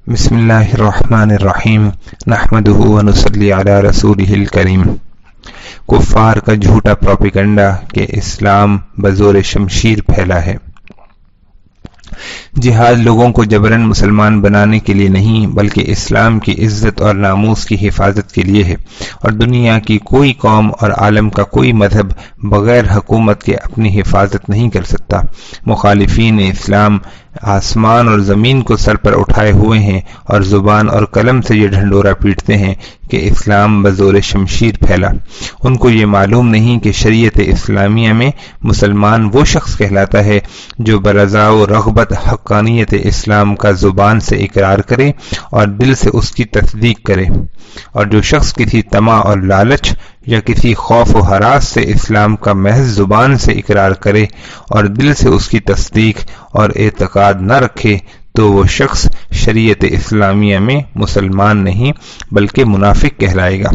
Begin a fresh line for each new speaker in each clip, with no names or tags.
بسم اللہ الرحمن الرحیم نحمدہ ونصلی علی رسولہ الکریم۔ کفار کا جھوٹا پروپیگنڈا کہ اسلام بزور شمشیر پھیلا ہے۔ جہاد لوگوں کو جبراً مسلمان بنانے کے لیے نہیں بلکہ اسلام کی عزت اور ناموس کی حفاظت کے لیے ہے، اور دنیا کی کوئی قوم اور عالم کا کوئی مذہب بغیر حکومت کے اپنی حفاظت نہیں کر سکتا۔ مخالفین اسلام آسمان اور زمین کو سر پر اٹھائے ہوئے ہیں اور زبان اور قلم سے یہ ڈھنڈورا پیٹتے ہیں کہ اسلام بزور شمشیر پھیلا۔ ان کو یہ معلوم نہیں کہ شریعت اسلامیہ میں مسلمان وہ شخص کہلاتا ہے جو برضا و رغبت حقانیت اسلام کا زبان سے اقرار کرے اور دل سے اس کی تصدیق کرے، اور جو شخص کسی طمع اور لالچ یا کسی خوف و ہراس سے اسلام کا محض زبان سے اقرار کرے اور دل سے اس کی تصدیق اور اعتقاد نہ رکھے تو وہ شخص شریعت اسلامیہ میں مسلمان نہیں بلکہ منافق کہلائے گا۔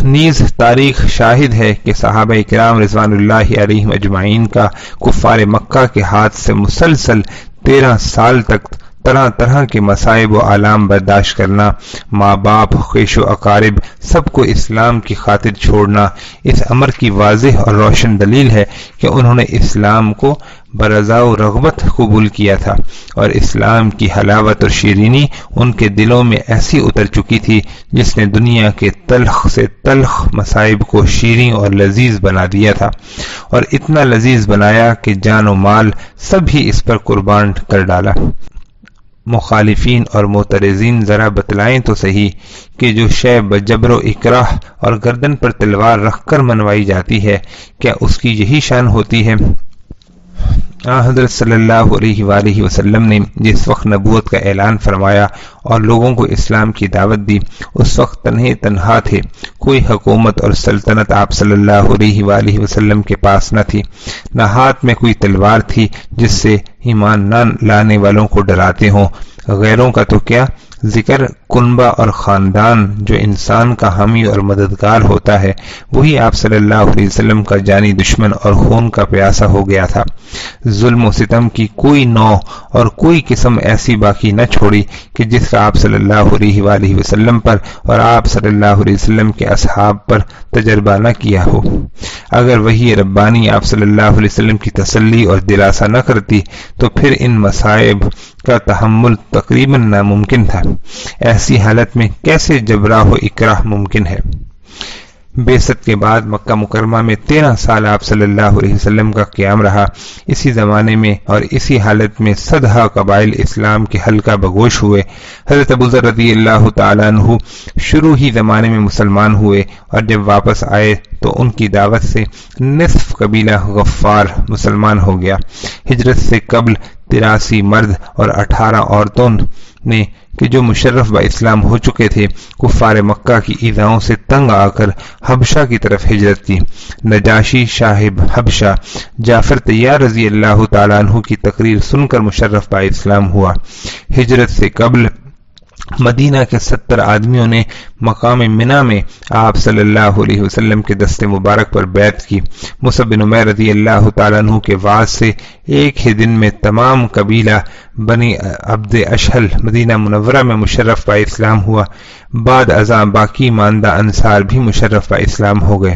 نیز تاریخ شاہد ہے کہ صحابہ کرام رضوان اللہ علیہم اجمعین کا کفار مکہ کے ہاتھ سے مسلسل 13 سال تک طرح طرح کے مصائب و آلام برداشت کرنا، ماں باپ، خویش و اقارب سب کو اسلام کی خاطر چھوڑنا، اس امر کی واضح اور روشن دلیل ہے کہ انہوں نے اسلام کو برضا و رغبت قبول کیا تھا، اور اسلام کی حلاوت اور شیرینی ان کے دلوں میں ایسی اتر چکی تھی جس نے دنیا کے تلخ سے تلخ مصائب کو شیریں اور لذیذ بنا دیا تھا، اور اتنا لذیذ بنایا کہ جان و مال سب ہی اس پر قربان کر ڈالا۔ مخالفین اور معترضین ذرا بتلائیں تو صحیح کہ جو شے بجبر و اکراہ اور گردن پر تلوار رکھ کر منوائی جاتی ہے، کیا اس کی یہی شان ہوتی ہے؟ حضرت صلی اللہ علیہ وآلہ وسلم نے جس وقت نبوت کا اعلان فرمایا اور لوگوں کو اسلام کی دعوت دی، اس وقت تنہا تھے، کوئی حکومت اور سلطنت آپ صلی اللہ علیہ وآلہ وسلم کے پاس نہ تھی، نہ ہاتھ میں کوئی تلوار تھی جس سے ایمان نہ لانے والوں کو ڈراتے ہوں۔ غیروں کا تو کیا ذکر، کنبہ اور خاندان جو انسان کا حامی اور مددگار ہوتا ہے وہی آپ صلی اللہ علیہ وسلم کا جانی دشمن اور خون کا پیاسا ہو گیا تھا۔ ظلم و ستم کی کوئی نوع اور کوئی قسم ایسی باقی نہ چھوڑی کہ جس کا آپ صلی اللہ علیہ وآلہ وسلم پر اور آپ صلی اللہ علیہ وسلم کے اصحاب پر تجربہ نہ کیا ہو۔ اگر وحی ربانی آپ صلی اللہ علیہ وسلم کی تسلی اور دلاسا نہ کرتی تو پھر ان مصائب کا تحمل تقریباً ناممکن تھا۔ ایسی حالت میں کیسے جبراہ و اکراہ ممکن ہے؟ بعثت کے بعد مکہ مکرمہ میں 13 سال آپ صلی اللہ علیہ وسلم کا قیام رہا۔ اسی زمانے میں اور اسی حالت میں صدہا قبائل اسلام کے حلقہ بگوش ہوئے۔ حضرت ابو ذر رضی اللہ تعالیٰ عنہ شروع ہی زمانے میں مسلمان ہوئے، اور جب واپس آئے تو ان کی دعوت سے نصف قبیلہ غفار مسلمان ہو گیا۔ ہجرت سے قبل 83 مرد اور 18 عورتوں نے کہ جو مشرف با اسلام ہو چکے تھے، کفار مکہ کی ایذاؤں سے تنگ آ کر حبشہ کی طرف ہجرت کی۔ نجاشی شاہ حبشہ جعفر طیار رضی اللہ تعالیٰ عنہ کی تقریر سن کر مشرف با اسلام ہوا۔ ہجرت سے قبل مدینہ کے 70 آدمیوں نے مقام منی میں آپ صلی اللہ علیہ وسلم کے دست مبارک پر بیعت کی۔ مصعب بن عمیر رضی اللہ تعالیٰ عنہ کے وعظ سے ایک ہی دن میں تمام قبیلہ بنی عبد اشہل مدینہ منورہ میں مشرف با اسلام ہوا۔ بعد ازاں باقی ماندہ انصار بھی مشرف با اسلام ہو گئے۔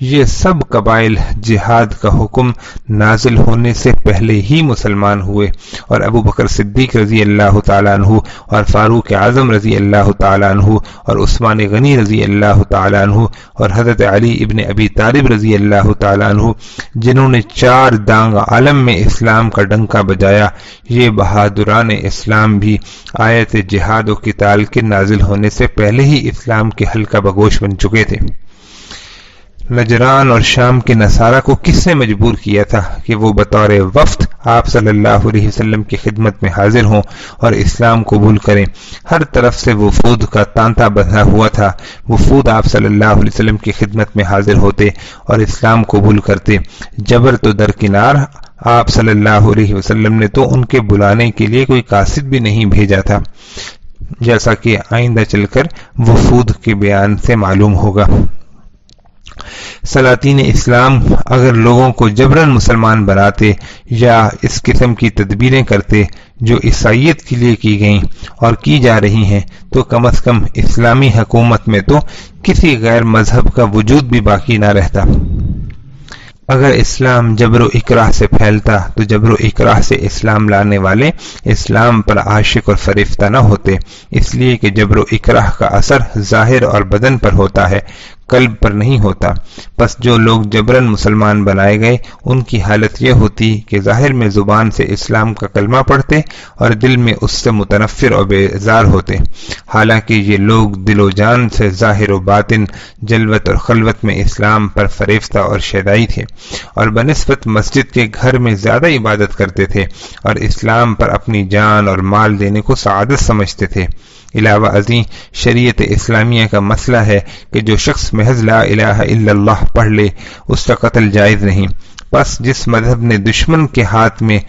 یہ سب قبائل جہاد کا حکم نازل ہونے سے پہلے ہی مسلمان ہوئے، اور ابو بکر صدیق رضی اللہ تعالیٰ عنہ اور فاروق اعظم رضی اللہ تعالیٰ عنہ اور عثمان غنی رضی اللہ تعالیٰ عنہ اور حضرت علی ابن ابی طالب رضی اللہ تعالیٰ عنہ، جنہوں نے 4 دانگ عالم میں اسلام کا ڈنکا بجایا، یہ بہادران اسلام بھی آیت جہاد و قتال کے نازل ہونے سے پہلے ہی اسلام کے حلقہ بگوش بن چکے تھے۔ نجران اور شام کے نصارہ کو کس نے مجبور کیا تھا کہ وہ بطور وفد آپ صلی اللہ علیہ وسلم کی خدمت میں حاضر ہوں اور اسلام قبول کریں؟ ہر طرف سے وفود کا تانتا بندھا ہوا تھا۔ وفود آپ صلی اللہ علیہ وسلم کی خدمت میں حاضر ہوتے اور اسلام قبول کرتے۔ جبر تو درکنار، آپ صلی اللہ علیہ وسلم نے تو ان کے بلانے کے لیے کوئی قاصد بھی نہیں بھیجا تھا، جیسا کہ آئندہ چل کر وفود کے بیان سے معلوم ہوگا۔ سلاطین اسلام اگر لوگوں کو جبراً مسلمان بناتے یا اس قسم کی تدبیریں کرتے جو عیسائیت کے لیے کی گئیں اور کی جا رہی ہیں، تو کم از کم اسلامی حکومت میں تو کسی غیر مذہب کا وجود بھی باقی نہ رہتا۔ اگر اسلام جبر و اکراہ سے پھیلتا تو جبر و اکراہ سے اسلام لانے والے اسلام پر عاشق اور فریفتہ نہ ہوتے، اس لیے کہ جبر و اکراہ کا اثر ظاہر اور بدن پر ہوتا ہے، قلب پر نہیں ہوتا۔ پس جو لوگ جبراً مسلمان بنائے گئے ان کی حالت یہ ہوتی کہ ظاہر میں زبان سے اسلام کا کلمہ پڑھتے اور دل میں اس سے متنفر اور بیزار ہوتے، حالانکہ یہ لوگ دل و جان سے ظاہر و باطن، جلوت اور خلوت میں اسلام پر فریفتہ اور شیدائی تھے، اور بنسبت مسجد کے گھر میں زیادہ عبادت کرتے تھے اور اسلام پر اپنی جان اور مال دینے کو سعادت سمجھتے تھے۔ علاوہ ازیں شریعت اسلامیہ کا مسئلہ ہے کہ جو شخص محض لا الہ الا اللہ پڑھ لے اس کا قتل جائز نہیں۔ پس جس مذہب نے دشمن کے ہاتھ میں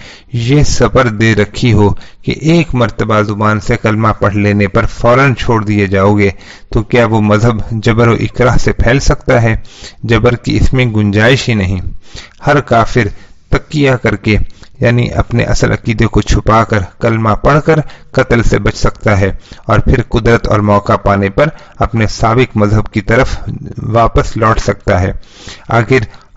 یہ سپر دے رکھی ہو کہ ایک مرتبہ زبان سے کلمہ پڑھ لینے پر فوراً چھوڑ دیے جاؤ گے، تو کیا وہ مذہب جبر و اکراہ سے پھیل سکتا ہے؟ جبر کی اس میں گنجائش ہی نہیں۔ ہر کافر تقیہ کر کے، یعنی اپنے اصل عقیدے کو چھپا کر کلمہ پڑھ کر قتل سے بچ سکتا ہے، اور پھر قدرت اور موقع پانے پر اپنے سابق مذہب کی طرف واپس لوٹ سکتا ہے۔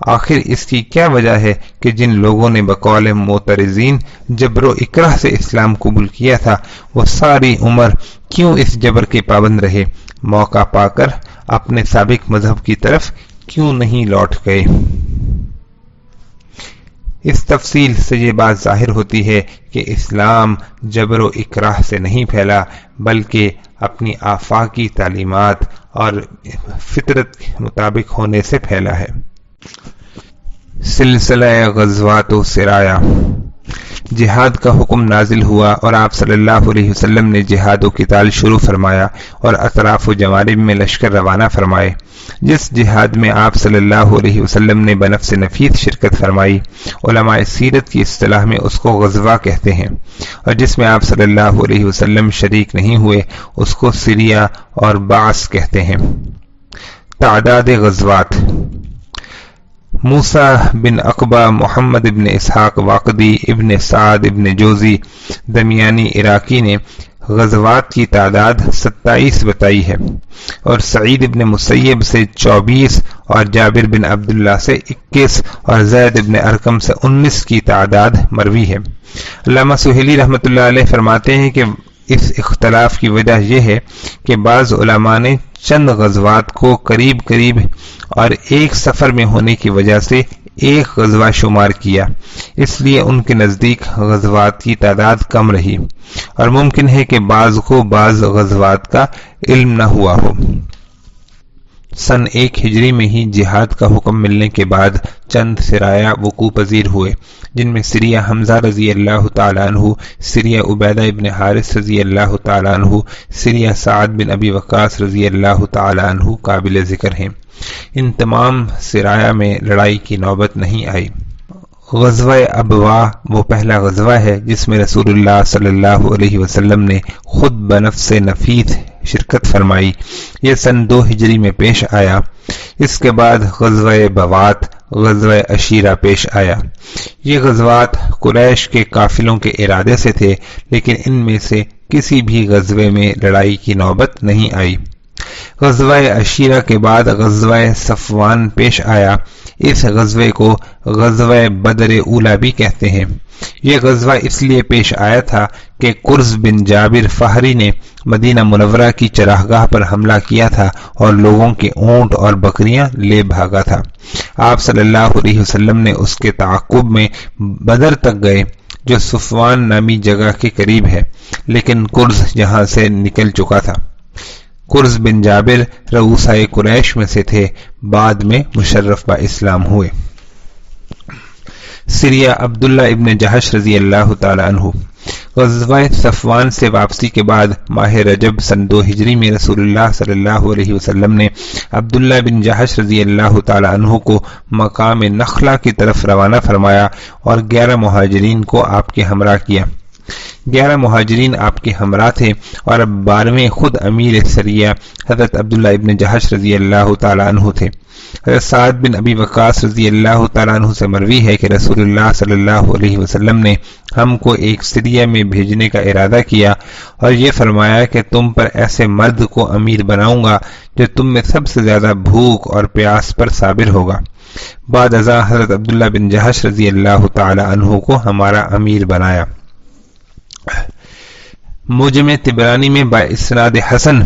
آخر اس کی کیا وجہ ہے کہ جن لوگوں نے بقول معترضین جبر و اکراہ سے اسلام قبول کیا تھا وہ ساری عمر کیوں اس جبر کے پابند رہے، موقع پا کر اپنے سابق مذہب کی طرف کیوں نہیں لوٹ گئے؟ اس تفصیل سے یہ بات ظاہر ہوتی ہے کہ اسلام جبر و اکراہ سے نہیں پھیلا بلکہ اپنی آفاقی تعلیمات اور فطرت کے مطابق ہونے سے پھیلا ہے۔ سلسلہ غزوات و سرایا۔ جہاد کا حکم نازل ہوا اور آپ صلی اللہ علیہ وسلم نے جہاد و قتال شروع فرمایا اور اطراف و جوانب میں لشکر روانہ فرمائے۔ جس جہاد میں آپ صلی اللہ علیہ وسلم نے بنفس نفیس شرکت فرمائی، علماء سیرت کی اصطلاح میں اس کو غزوہ کہتے ہیں، اور جس میں آپ صلی اللہ علیہ وسلم شریک نہیں ہوئے اس کو سریہ اور بعث کہتے ہیں۔ تعداد غزوات: موسیٰ بن عقبہ، محمد بن اسحاق واقدی، ابن سعد ابن جوزی دمیانی عراقی نے غزوات کی تعداد 27 بتائی ہے، اور سعید بن مسیب سے 24 اور جابر بن عبداللہ سے 21 اور زید بن ارقم سے 19 کی تعداد مروی ہے۔ علامہ سہیلی رحمۃ اللہ علیہ فرماتے ہیں کہ اس اختلاف کی وجہ یہ ہے کہ بعض علماء نے چند غزوات کو قریب اور ایک سفر میں ہونے کی وجہ سے ایک غزوہ شمار کیا، اس لیے ان کے نزدیک غزوات کی تعداد کم رہی، اور ممکن ہے کہ بعض کو بعض غزوات کا علم نہ ہوا ہو۔ سن 1 ہجری میں ہی جہاد کا حکم ملنے کے بعد چند سرایہ وقوع پذیر ہوئے، جن میں سریہ حمزہ رضی اللہ تعالیٰ عنہ، سریہ عبیدہ ابن حارث رضی اللہ تعالیٰ عنہ، سریہ سعد بن ابی وقاص رضی اللہ تعالیٰ عنہ قابل ذکر ہیں۔ ان تمام سرایہ میں لڑائی کی نوبت نہیں آئی۔ غزوہ ابواء وہ پہلا غزوہ ہے جس میں رسول اللہ صلی اللہ علیہ وسلم نے خود بنفس نفیس شرکت فرمائی، یہ سن 2 ہجری میں پیش آیا۔ اس کے بعد غزوہ بوات، غزوہ عشیرہ پیش آیا۔ یہ غزوات قریش کے قافلوں کے ارادے سے تھے، لیکن ان میں سے کسی بھی غزوے میں لڑائی کی نوبت نہیں آئی۔ غزوہ عشیرہ کے بعد غزوہ صفوان پیش آیا۔ اس غزوے کو غزوہ بدر اولی بھی کہتے ہیں۔ یہ غزوہ اس لیے پیش آیا تھا کہ قرز بن جابر فہری نے مدینہ منورہ کی چراگاہ پر حملہ کیا تھا اور لوگوں کے اونٹ اور بکریاں لے بھاگا تھا۔ آپ صلی اللہ علیہ وسلم نے اس کے تعاقب میں بدر تک گئے جو صفوان نامی جگہ کے قریب ہے، لیکن قرز یہاں سے نکل چکا تھا۔ قرز بن جابر رؤسائے قریش میں سے تھے، بعد میں مشرف با اسلام ہوئے۔ سریہ عبداللہ ابن جہش رضی اللہ تعالی عنہ۔ غزوہ صفوان سے واپسی کے بعد ماہ رجب سن 2 ہجری میں رسول اللہ صلی اللہ علیہ وسلم نے عبداللہ بن جہش رضی اللہ تعالی عنہ کو مقام نخلہ کی طرف روانہ فرمایا اور 11 مہاجرین کو آپ کے ہمراہ کیا۔ 11 مہاجرین آپ کے ہمراہ تھے اور اب 12ویں خود امیر سریہ حضرت عبداللہ ابن جہش رضی اللہ تعالیٰ عنہ تھے۔ حضرت سعد بن ابی وقاص رضی اللہ تعالیٰ عنہ سے مروی ہے کہ رسول اللہ صلی اللہ علیہ وسلم نے ہم کو ایک سریہ میں بھیجنے کا ارادہ کیا اور یہ فرمایا کہ تم پر ایسے مرد کو امیر بناؤں گا جو تم میں سب سے زیادہ بھوک اور پیاس پر صابر ہوگا۔ بعد ازاں حضرت عبداللہ بن جہش رضی اللہ تعالیٰ عنہ کو ہمارا امیر بنایا۔ موجم طبرانی میں باسناد حسن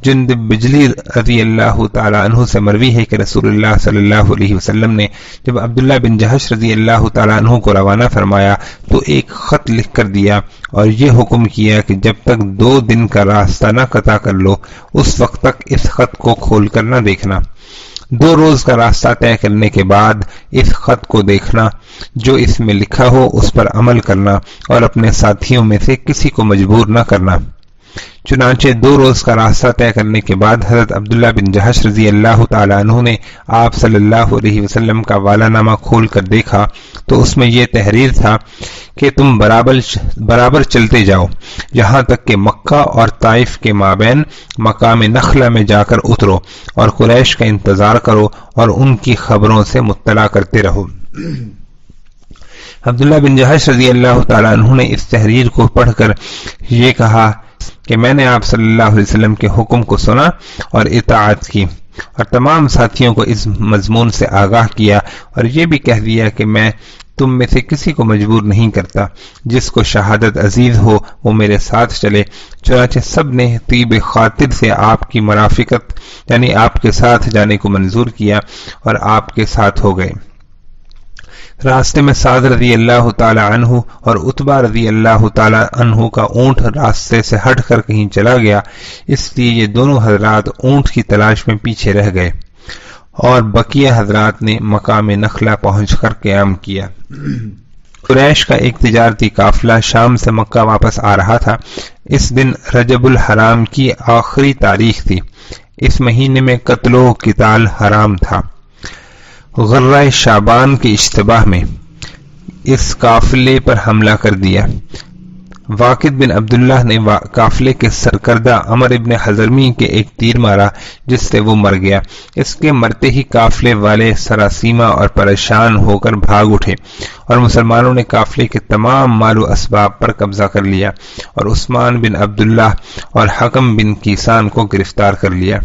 جندب بجلی رضی اللہ تعالیٰ عنہ سے مروی ہے کہ رسول اللہ صلی اللہ علیہ وسلم نے جب عبداللہ بن جہش رضی اللہ تعالیٰ عنہ کو روانہ فرمایا تو ایک خط لکھ کر دیا اور یہ حکم کیا کہ جب تک 2 دن کا راستہ نہ قطع کر لو اس وقت تک اس خط کو کھول کر نہ دیکھنا۔ 2 روز کا راستہ طے کرنے کے بعد اس خط کو دیکھنا، جو اس میں لکھا ہو اس پر عمل کرنا اور اپنے ساتھیوں میں سے کسی کو مجبور نہ کرنا۔ چنانچہ 2 روز کا راستہ طے کرنے کے بعد حضرت عبداللہ بن جہش رضی اللہ تعالیٰ عنہ نے آپ صلی اللہ علیہ وسلم کا والا نامہ کھول کر دیکھا تو اس میں یہ تحریر تھا کہ تم برابر چلتے جاؤ یہاں تک کہ مکہ اور طائف کے مابین مقام نخلہ میں جا کر اترو اور قریش کا انتظار کرو اور ان کی خبروں سے مطلع کرتے رہو۔ عبداللہ بن جہش رضی اللہ تعالیٰ عنہ نے اس تحریر کو پڑھ کر یہ کہا کہ میں نے آپ صلی اللہ علیہ وسلم کے حکم کو سنا اور اطاعت کی اور تمام ساتھیوں کو اس مضمون سے آگاہ کیا اور یہ بھی کہہ دیا کہ میں تم میں سے کسی کو مجبور نہیں کرتا، جس کو شہادت عزیز ہو وہ میرے ساتھ چلے۔ چنانچہ سب نے طیب خاطر سے آپ کی مرافقت یعنی آپ کے ساتھ جانے کو منظور کیا اور آپ کے ساتھ ہو گئے۔ راستے میں سعد رضی اللہ تعالی عنہ اور عتبہ رضی اللہ تعالی عنہ کا اونٹ راستے سے ہٹ کر کہیں چلا گیا، اس لیے یہ دونوں حضرات اونٹ کی تلاش میں پیچھے رہ گئے اور بقیہ حضرات نے مقام نخلہ پہنچ کر قیام کیا۔ قریش کا ایک تجارتی قافلہ شام سے مکہ واپس آ رہا تھا۔ اس دن رجب الحرام کی آخری تاریخ تھی۔ اس مہینے میں قتل و قتال حرام تھا۔ غرہ شعبان کے اشتباہ میں اس قافلے پر حملہ کر دیا۔ واقد بن عبداللہ نے قافلے کے سرکردہ عمر ابن حضرمی کے ایک تیر مارا جس سے وہ مر گیا۔ اس کے مرتے ہی قافلے والے سراسیمہ اور پریشان ہو کر بھاگ اٹھے اور مسلمانوں نے قافلے کے تمام مال و اسباب پر قبضہ کر لیا اور عثمان بن عبداللہ اور حکم بن کیسان کو گرفتار کر لیا۔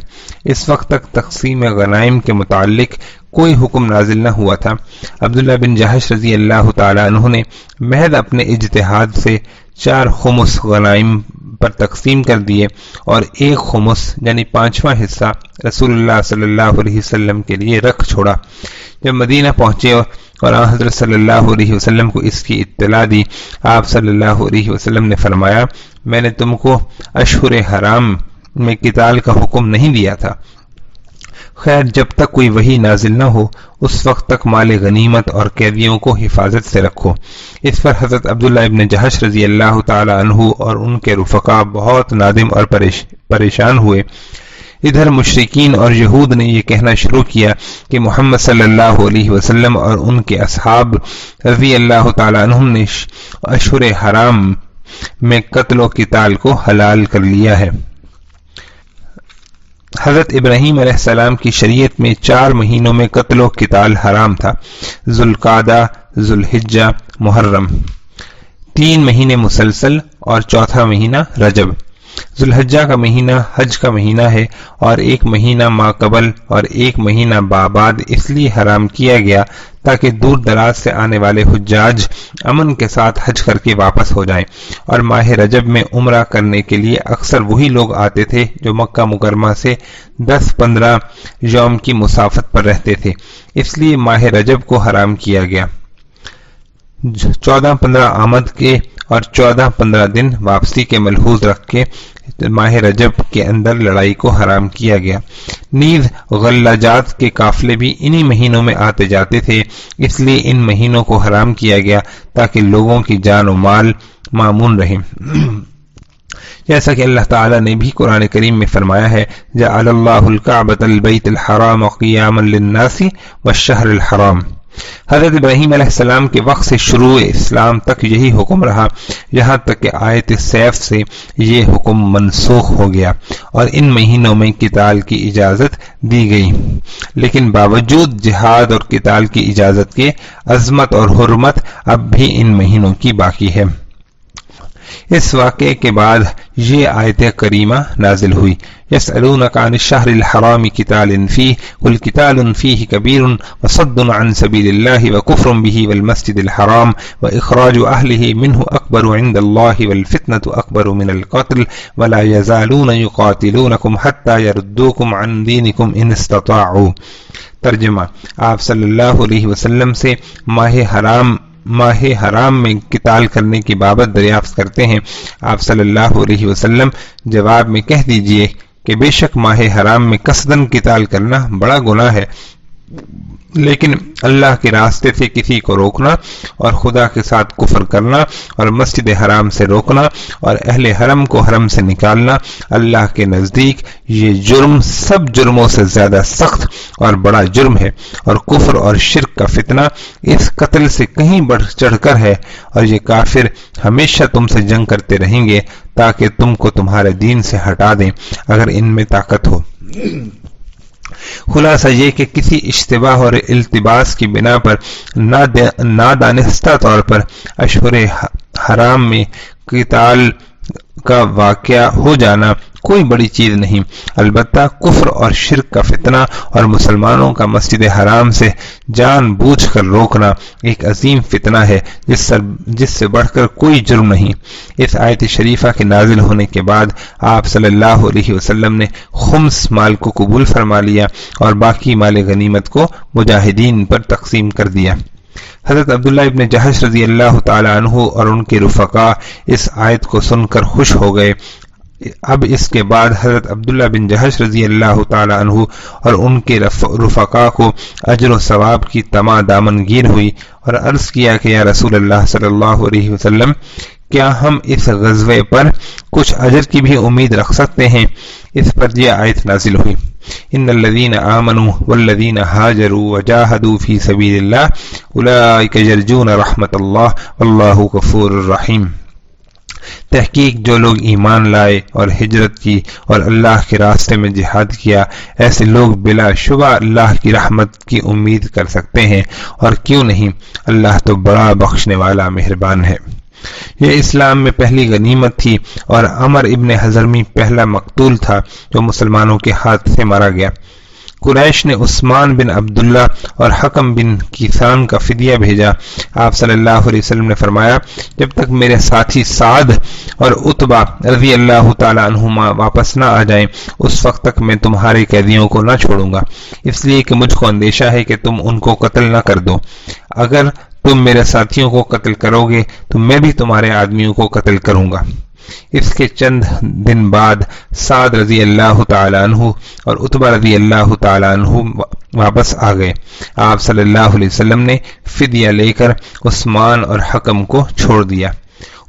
اس وقت تک تقسیم غنائم کے متعلق کوئی حکم نازل نہ ہوا تھا۔ عبداللہ بن جہش رضی اللہ تعالی عنہ نے محض اپنے اجتہاد سے 4 خمس غنائم پر تقسیم کر دیے اور 1 خمس یعنی 5واں حصہ رسول اللہ صلی اللہ علیہ وسلم کے لیے رکھ چھوڑا۔ جب مدینہ پہنچے اور حضرت صلی اللہ علیہ وسلم کو اس کی اطلاع دی، آپ صلی اللہ علیہ وسلم نے فرمایا، میں نے تم کو اشہر حرام میں قتال کا حکم نہیں دیا تھا؟ خیر، جب تک کوئی وحی نازل نہ ہو اس وقت تک مال غنیمت اور قیدیوں کو حفاظت سے رکھو۔ اس پر حضرت عبداللہ ابن جہش رضی اللہ تعالی عنہ اور ان کے رفقا بہت نادم اور پریشان ہوئے۔ ادھر مشرکین اور یہود نے یہ کہنا شروع کیا کہ محمد صلی اللہ علیہ وسلم اور ان کے اصحاب رضی اللہ تعالی عنہم نے اشہر حرام میں قتل و قتال کو حلال کر لیا ہے۔ حضرت ابراہیم علیہ السلام کی شریعت میں 4 مہینوں میں قتل و قتال حرام تھا: ذوالقعدہ، ذوالحجہ، محرم، 3 مہینے مسلسل اور 4تھا مہینہ رجب۔ ذوالحجہ کا مہینہ حج کا مہینہ ہے اور 1 مہینہ ماقبل اور 1 مہینہ بعد اس لیے حرام کیا گیا تاکہ دور دراز سے آنے والے حجاج امن کے ساتھ حج کر کے واپس ہو جائیں، اور ماہ رجب میں عمرہ کرنے کے لیے اکثر وہی لوگ آتے تھے جو مکہ مکرمہ سے 10-15 یوم کی مسافت پر رہتے تھے، اس لیے ماہ رجب کو حرام کیا گیا۔ 14-15 آمد کے اور 14-15 دن واپسی کے ملحوظ رکھ کے ماہ رجب کے اندر لڑائی کو حرام کیا گیا۔ نیز غلاجات کے قافلے بھی انہی مہینوں میں آتے جاتے تھے، اس لیے ان مہینوں کو حرام کیا گیا تاکہ لوگوں کی جان و مال مامون رہیں، جیسا کہ اللہ تعالیٰ نے بھی قرآن کریم میں فرمایا ہے: جعل اللہ الکعبۃ البیت الحرام قیاما للناس والشہر الحرام۔ حضرت ابراہیم علیہ السلام کے وقت سے شروع اسلام تک یہی حکم رہا، یہاں تک کہ آیت سیف سے یہ حکم منسوخ ہو گیا اور ان مہینوں میں قتال کی اجازت دی گئی، لیکن باوجود جہاد اور قتال کی اجازت کے عظمت اور حرمت اب بھی ان مہینوں کی باقی ہے۔ اس واقعے کے بعد یہ آیت کریمہ نازل ہوئی، يسألونك عن الشهر الحرام قتال فيه قل قتال فيه كبير وصد عن سبيل الله وكفر به والمسجد الحرام وإخراج أهله منه أكبر عند الله والفتنة أكبر من القتل ولا يزالون يقاتلونكم حتى يردوكم عن دينكم إن استطاعوا۔ ترجمہ، آپ صلی اللہ علیہ وسلم سے ماہ حرام میں قتال کرنے کی بابت دریافت کرتے ہیں۔ آپ صلی اللہ علیہ وسلم جواب میں کہہ دیجئے کہ بے شک ماہ حرام میں قصداً قتال کرنا بڑا گناہ ہے، لیکن اللہ کے راستے سے کسی کو روکنا اور خدا کے ساتھ کفر کرنا اور مسجد حرام سے روکنا اور اہل حرم کو حرم سے نکالنا اللہ کے نزدیک یہ جرم سب جرموں سے زیادہ سخت اور بڑا جرم ہے، اور کفر اور شرک کا فتنہ اس قتل سے کہیں بڑھ چڑھ کر ہے، اور یہ کافر ہمیشہ تم سے جنگ کرتے رہیں گے تاکہ تم کو تمہارے دین سے ہٹا دیں اگر ان میں طاقت ہو۔ خلاصہ یہ کہ کسی اشتباہ اور التباس کی بنا پر نادانستہ طور پر اشہر حرام میں قتال کا واقعہ ہو جانا کوئی بڑی چیز نہیں، البتہ کفر اور شرک کا فتنہ اور مسلمانوں کا مسجد حرام سے جان بوجھ کر روکنا ایک عظیم فتنہ ہے جس سے بڑھ کر کوئی جرم نہیں۔ اس آیت شریفہ کے نازل ہونے کے بعد آپ صلی اللہ علیہ وسلم نے خمس مال کو قبول فرما لیا اور باقی مال غنیمت کو مجاہدین پر تقسیم کر دیا۔ حضرت عبداللہ ابن جہش رضی اللہ تعالی عنہ اور ان کے رفقا اس آیت کو سن کر خوش ہو گئے۔ اب اس کے بعد حضرت عبداللہ بن جہش رضی اللہ تعالی عنہ اور ان کے رفقا کو اجر و ثواب کی تما دامن گیر ہوئی اور عرض کیا کہ یا رسول اللہ صلی اللہ علیہ وسلم، کیا ہم اس غزوے پر کچھ اجر کی بھی امید رکھ سکتے ہیں؟ اس پر یہ آیت نازل ہوئی، ان الذین آمنوا والذین ہاجروا وجاہدوا فی سبیل اللہ اولئک یرجون رحمت اللہ واللہ غفور الرحیم۔ تحقیق جو لوگ ایمان لائے اور ہجرت کی اور اللہ کے راستے میں جہاد کیا، ایسے لوگ بلا شبہ اللہ کی رحمت کی امید کر سکتے ہیں، اور کیوں نہیں، اللہ تو بڑا بخشنے والا مہربان ہے۔ یہ اسلام میں پہلی غنیمت تھی اور عمر ابن حضرمی پہلا مقتول تھا جو مسلمانوں کے ہاتھ سے مارا گیا۔ قریش نے عثمان بن عبداللہ اور حکم بن کیسان کا فدیہ بھیجا۔ آپ صلی اللہ علیہ وسلم نے فرمایا، جب تک میرے ساتھی سعد اور عتبہ رضی اللہ تعالی عنہما واپس نہ آ جائیں اس وقت تک میں تمہارے قیدیوں کو نہ چھوڑوں گا، اس لیے کہ مجھ کو اندیشہ ہے کہ تم ان کو قتل نہ کر دو۔ اگر تم میرے ساتھیوں کو قتل کرو گے تو میں بھی تمہارے آدمیوں کو قتل کروں گا۔ اس کے چند دن بعد سعد رضی اللہ تعالی عنہ اور عتبہ رضی اللہ تعالی عنہ واپس آ گئے۔ آپ صلی اللہ علیہ وسلم نے فدیہ لے کر عثمان اور حکم کو چھوڑ دیا۔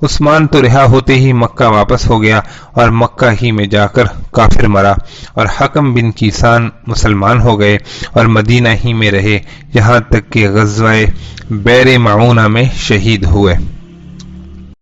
عثمان تو رہا ہوتے ہی مکہ واپس ہو گیا اور مکہ ہی میں جا کر کافر مرا، اور حکم بن کیسان مسلمان ہو گئے اور مدینہ ہی میں رہے یہاں تک کہ غزوہ بئر معونہ میں شہید ہوئے۔